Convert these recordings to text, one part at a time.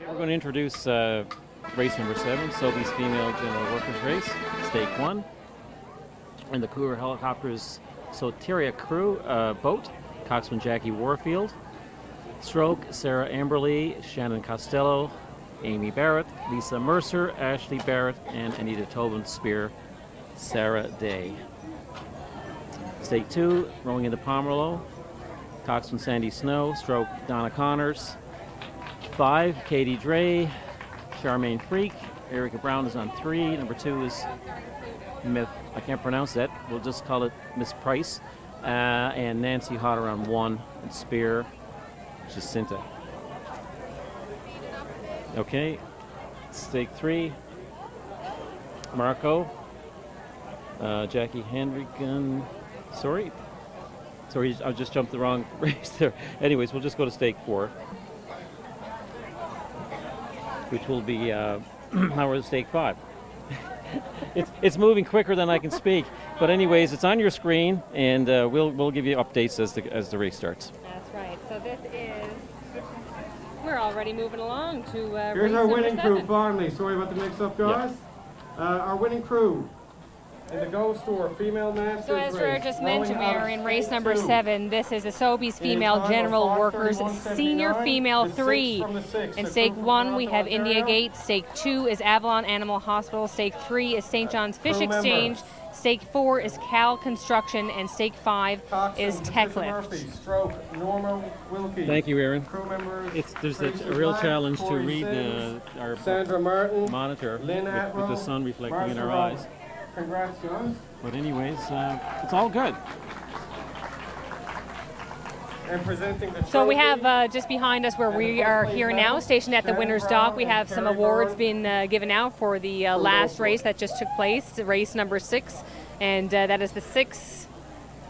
We're going to introduce race number 7, Sobeys Female General Workers Race, Stake 1. And the crew helicopters Soteria Crew boat, coxswain Jackie Warfield, stroke Sarah Amberley, Shannon Costello, Amy Barrett, Lisa Mercer, Ashley Barrett, and Anita Tobin, spear Sarah Day. Stake 2, rowing into Pomerleau, coxswain Sandy Snow, stroke Donna Connors. 5, Katie Dre, Charmaine Freak, Erica Brown is on 3. Number 2 is I can't pronounce that. We'll just call it Miss Price. And Nancy Hodder on 1, and spear Jacinta. Okay, stake 3, Marco, Jackie Hendricken. Sorry, I just jumped the wrong race there. Anyways, we'll just go to stake 4, which will be now we're at stake 5. It's moving quicker than I can speak, but anyways, it's on your screen, and we'll give you updates as the race starts. That's right. So this is we're already moving along to here's race our winning number 7. crew. Finally, sorry about the mix-up, guys. Our winning crew in the Go Store Female Masters So as race. Gerard just mentioned, we are in race number 2. 7. This is a Sobeys Female General Workers Senior Female 3. In stake 1, we have India Gate. Stake 2 is Avalon Animal Hospital. Stake 3 is St. John's Fish Exchange. Stake 4 is Cal Construction, and stake 5 is Techlift. Thank you, Aaron. Crew members, There's a real challenge to read our Sandra Martin, monitor Lynn with Atwell, the sun reflecting in our Marcia eyes. Congrats, guys. But anyways, it's all good. And presenting the So we trophy. have just behind us where we are here now, stationed at the winner's dock. We have some awards being given out for the last race that just took place, race number 6, and that is the 6.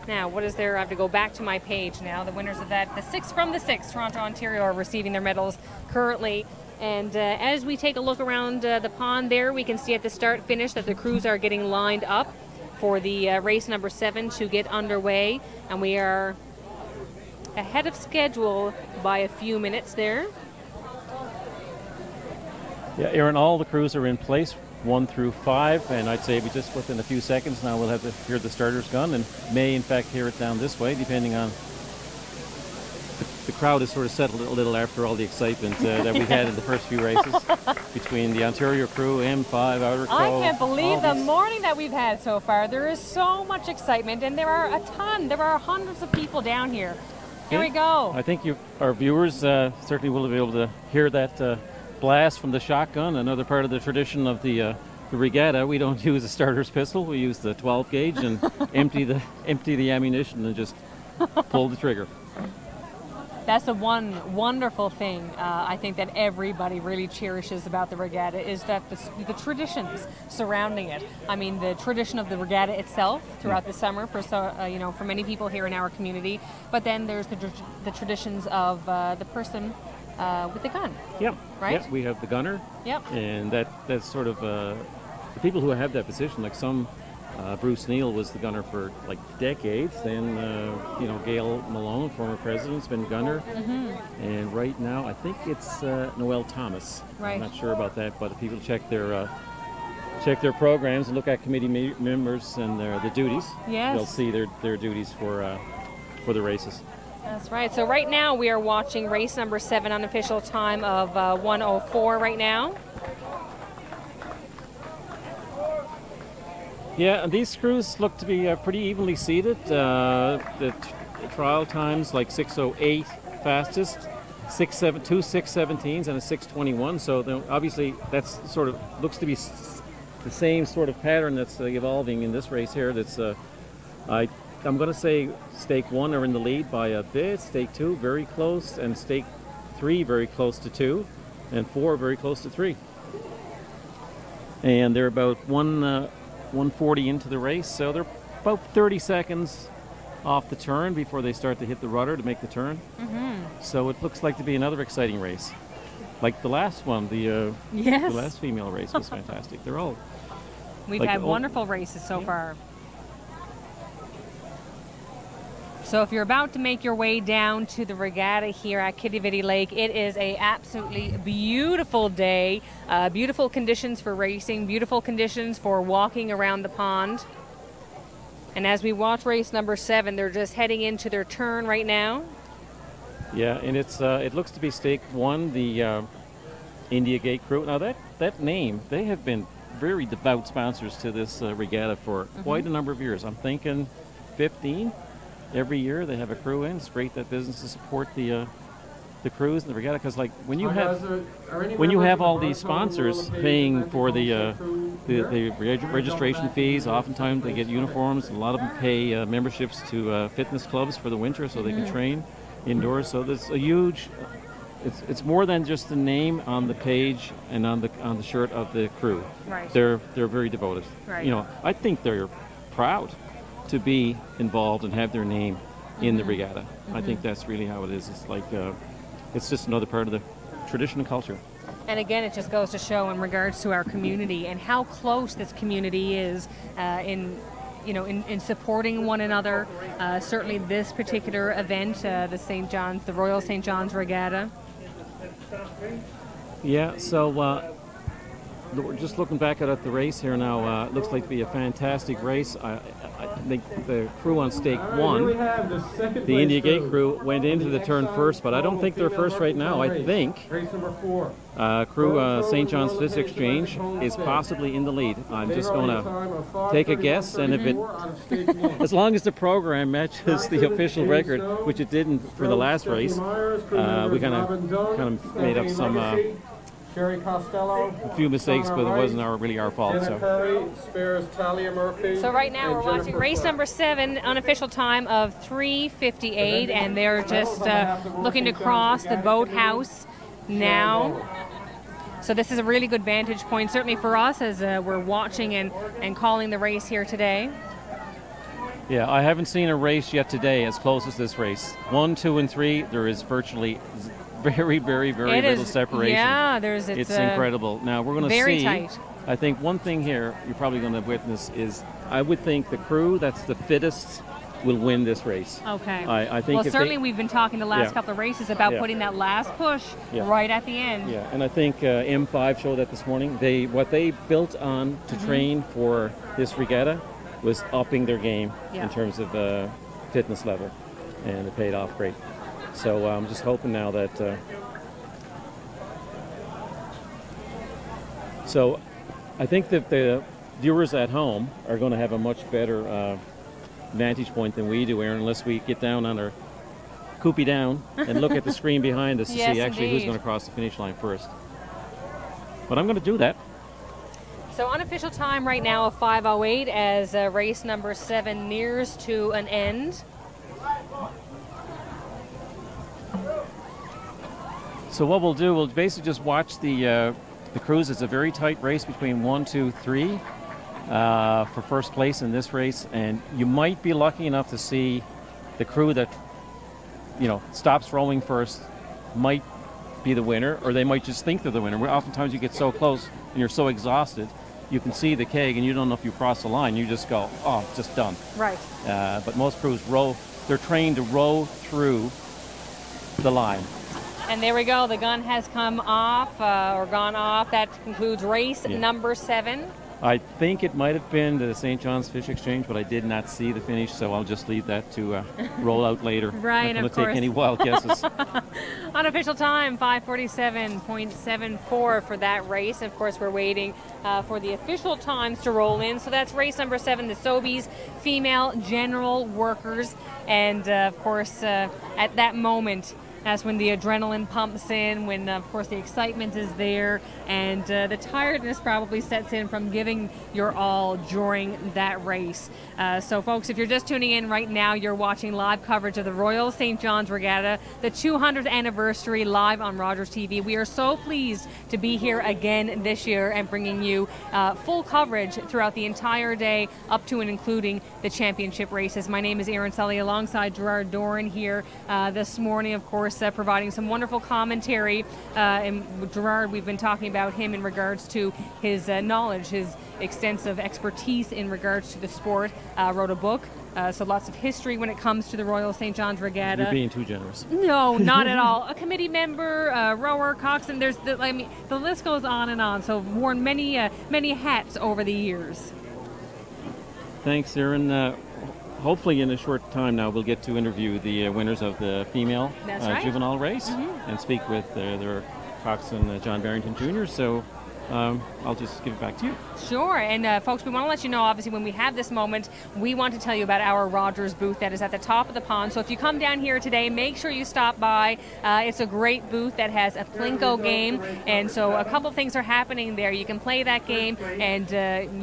Now, what is there? I have to go back to my page now. The winners of that, the 6 from the 6, Toronto, Ontario, are receiving their medals currently. And as we take a look around the pond there, we can see at the start-finish that the crews are getting lined up for the race number 7 to get underway. And we are ahead of schedule by a few minutes there. Yeah, Aaron, all the crews are in place, 1 through 5, and I'd say we just within a few seconds now we'll have to hear the starter's gun, and may in fact hear it down this way, depending on the crowd has sort of settled a little after all the excitement that we had in the first few races between the Ontario crew, M5, Outer Crow. I can't believe the morning that we've had so far. There is so much excitement, and there are there are hundreds of people down here. Here we go. I think our viewers certainly will be able to hear that blast from the shotgun, another part of the tradition of the Regatta. We don't use a starter's pistol. We use the 12 gauge and empty the ammunition and just pull the trigger. That's the one wonderful thing I think that everybody really cherishes about the regatta is that the traditions surrounding it. I mean, the tradition of the regatta itself throughout the summer for many people here in our community. But then there's the traditions of the person with the gun. Yep. Right. Yep. We have the gunner. Yep. And that's sort of the people who have that position. Like Bruce Neal was the gunner for like decades. Then, Gail Malone, former president, has been gunner. Mm-hmm. And right now, I think it's Noel Thomas. Right. I'm not sure about that, but if people check their programs and look at committee members and the duties, yes, they'll see their duties for the races. That's right. So right now we are watching race number 7, unofficial time of 1:04 right now. Yeah, and these crews look to be pretty evenly seated. The trial times like 6:08 fastest, 2 6:17s and a 6:21. So obviously that's sort of looks to be the same sort of pattern that's evolving in this race here. That's I'm going to say stake 1 are in the lead by a bit. Stake 2 very close, and stake 3 very close to 2, and 4 very close to 3. And they're about 140 into the race, so they're about 30 seconds off the turn before they start to hit the rudder to make the turn. Mm-hmm. So it looks like to be another exciting race, like the last one. The last female race was fantastic. They're all we've had wonderful races so far. So if you're about to make your way down to the regatta here at Quidi Vidi Lake, it is a absolutely beautiful day. Beautiful conditions for racing, beautiful conditions for walking around the pond. And as we watch race number 7, they're just heading into their turn right now. Yeah, and it looks to be stake 1, the India Gate Crew. Now that name, they have been very devout sponsors to this regatta for quite a number of years. I'm thinking 15. Every year they have a crew in. It's great that businesses support the crews and the regatta, because like when you have all these sponsors paying for the registration fees, oftentimes they get uniforms. A lot of them pay memberships to fitness clubs for the winter so they can train indoors. So there's a huge. It's more than just the name on the page and on the shirt of the crew. Right. They're very devoted. Right. You know, I think they're proud to be involved and have their name in the regatta. I think that's really how it is. It's like it's just another part of the tradition and culture. And again, it just goes to show in regards to our community and how close this community is in supporting one another. Certainly, this particular event, the Royal St. John's Regatta. Yeah. So we're just looking back at the race here now. It looks like to be a fantastic race. I think the crew on stake 1, the India Gate crew, went into the turn first, but I don't think they're first right now. I think crew St. John's Fish Exchange is possibly in the lead. I'm just going to take a guess, and if as long as the program matches the official record, which it didn't for the last race, we kind of made up some a few mistakes, but it wasn't really our fault. So right now we're watching race number 7, unofficial time of 3:58, and they're just looking to cross the boathouse now. So this is a really good vantage point, certainly for us as we're watching and calling the race here today. Yeah, I haven't seen a race yet today as close as this race. 1, 2, and 3, there is virtually very, very, very little separation. Yeah, it's incredible. Now we're going to see. Very tight. I think one thing here you're probably going to witness is I would think the crew that's the fittest will win this race. Okay. I think. Well, certainly we've been talking the last couple of races about putting that last push right at the end. Yeah, and I think M5 showed that this morning. What they built on to train for this regatta was upping their game in terms of fitness level, and it paid off great. So I'm just hoping now that. So I think that the viewers at home are going to have a much better vantage point than we do, Aaron, unless we get down on our coopy down and look at the screen behind us to see actually who's going to cross the finish line first. But I'm going to do that. So unofficial time right now of 5:08 as race number 7 nears to an end. So what we'll do, we'll basically just watch the crews. It's a very tight race between 1, 2, 3 for first place in this race, and you might be lucky enough to see the crew that stops rowing first might be the winner, or they might just think they're the winner. Oftentimes you get so close and you're so exhausted, you can see the keg and you don't know if you cross the line. You just go, oh, just done. Right. But most crews row. They're trained to row through the line. And there we go. The gun has come off or gone off. That concludes race number 7. I think it might have been the St. John's Fish Exchange, but I did not see the finish, so I'll just leave that to roll out later. Right, I'm not going to take any wild guesses. Unofficial time, 5:47.74 for that race. Of course, we're waiting for the official times to roll in. So that's race number 7, the Sobeys Female General Workers. And, of course, at that moment, that's when the adrenaline pumps in, when, of course, the excitement is there, and the tiredness probably sets in from giving your all during that race. So, folks, if you're just tuning in right now, you're watching live coverage of the Royal St. John's Regatta, the 200th anniversary, live on Rogers TV. We are so pleased to be here again this year and bringing you full coverage throughout the entire day, up to and including the championship races. My name is Erin Sully, alongside Gerard Doran here this morning, of course, providing some wonderful commentary. And Gerard, we've been talking about him in regards to his knowledge, his extensive expertise in regards to the sport. Wrote a book So lots of history when it comes to the Royal St. John's Regatta. You're being too generous. No, not at all. A committee member, rower, coxswain. The list goes on and on. So worn many hats over the years. Thanks, Erin. Hopefully in a short time now we'll get to interview the winners of the female juvenile race and speak with their coxswain, John Barrington Jr. So I'll just give it back to you. Sure, and folks, we want to let you know, obviously, when we have this moment, we want to tell you about our Rogers booth that is at the top of the pond. So if you come down here today, make sure you stop by. It's a great booth that has a Plinko game, and so a couple things are happening there. You can play that game, and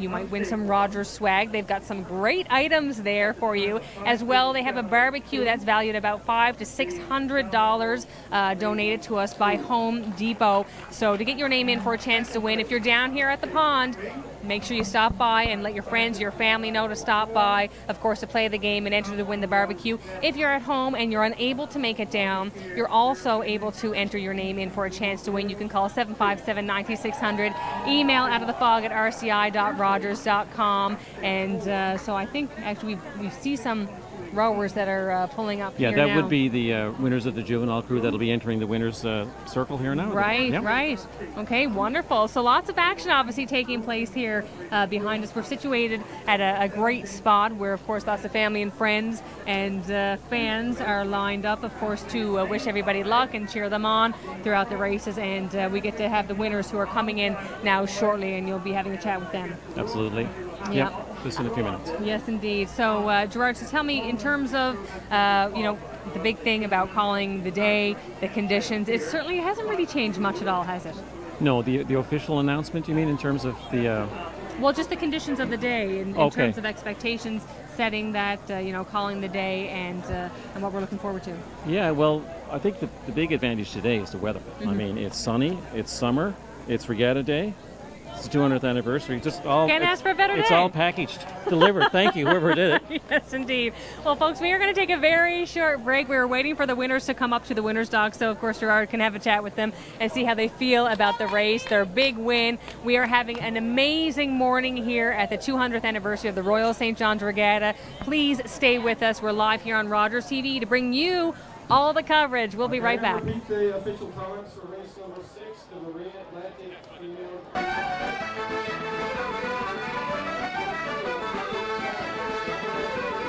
you might win some Rogers swag. They've got some great items there for you. As well, they have a barbecue that's valued about $500 to $600 donated to us by Home Depot. So to get your name in for a chance to win, if you're down here at the pond, make sure you stop by and let your friends, your family know to stop by, of course, to play the game and enter to win the barbecue. If you're at home and you're unable to make it down, you're also able to enter your name in for a chance to win. You can call 757-9600, email outoftefog@rci.rogers.com. And so I think actually we see some rowers that are pulling up here that now. would be the winners of the juvenile crew that'll be entering the winners circle here now. Right, Yep. right. Okay, wonderful. So lots of action obviously taking place here behind us. We're situated at a great spot where, of course, lots of family and friends and fans are lined up, of course, to wish everybody luck and cheer them on throughout the races. And we get to have the winners who are coming in now shortly, and you'll be having a chat with them. Absolutely. Yeah. Yep. Just in a few minutes. Yes, indeed. So, Gerard, so tell me, in terms of, the big thing about calling the day, the conditions, it certainly hasn't really changed much at all, has it? No, the official announcement, you mean, in terms of the... Well, just the conditions of the day in Okay. terms of expectations, setting that, calling the day and what we're looking forward to. Yeah, well, I think the big advantage today is the weather. I mean, it's sunny, it's summer, it's Regatta Day, it's the 200th anniversary. Just all Can't ask for a better It's day. all packaged, delivered. Thank you, whoever did it. Yes, indeed. Well, folks, we are going to take a very short break. We were waiting for the winners to come up to the winners' dock, so of course Gerard can have a chat with them and see how they feel about the race, their big win. We are having an amazing morning here at the 200th anniversary of the Royal St. John's Regatta. Please stay with us. We're live here on Rogers TV to bring you all the coverage. We'll be right back. Repeat the official times for race number 6, the Marine Atlantic female.